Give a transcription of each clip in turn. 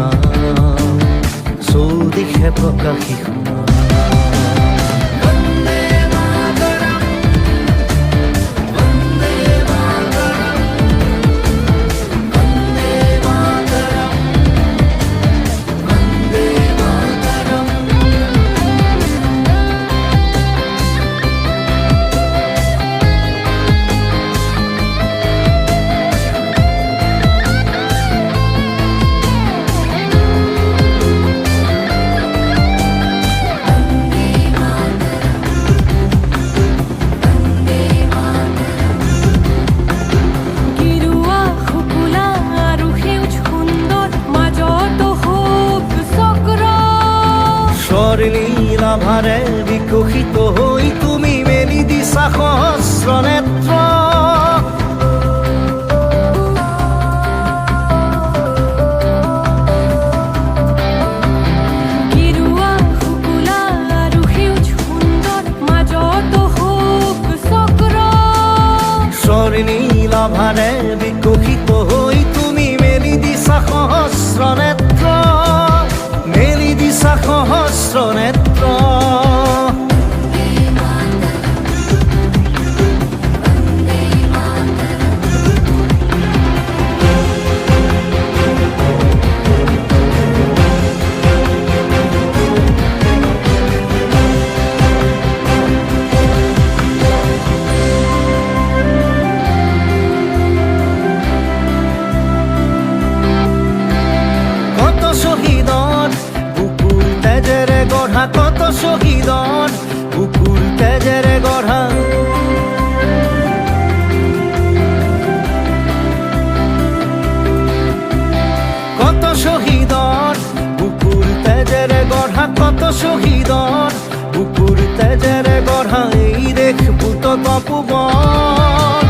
শুনা, চৌদিশে প্ৰকাশী শুনা। নীলাভাৰে বিকশিত হৈ তুমি মেলি দিছা সহস্ৰ নেত্ৰ। গেৰুৱা শুকুলা আৰু সেউজ সুন্দৰ মাজত অশোক চক্ৰ। স্বৰ্ণীলাভাৰে বিকশিত হৈ তুমি মেলি দিছা সহস্ৰ নেত্ৰ, মেলি দিছা সহস্ৰ নেত্ৰ। কত শহীদৰ বুকুৰ তেজেৰে গঢ়া, কত শহীদৰ বুকুৰ তেজেৰে গঢ়া। কত শহীদৰ বুকুৰ তেজেৰে গঢ়া, কত শহীদৰ বুকুৰ তেজেৰে গঢ়া। এই দেশ পুত তপোবন,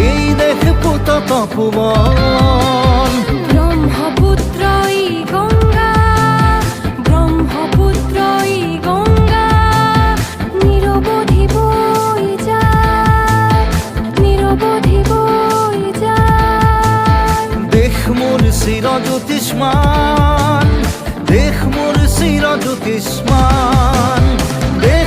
এই দেশ পুত তপোবন। ব্ৰহ্মপুত্ৰই গংগা, ব্ৰহ্মপুত্ৰই গংগা, নিৰৱধি বৈ যায়, নিৰৱধি বৈ যায়। দেশ মোৰ চিৰজ্যোতিষ্মান, দেশ মোৰ চিৰজ্যোতিষ্মান, দেশ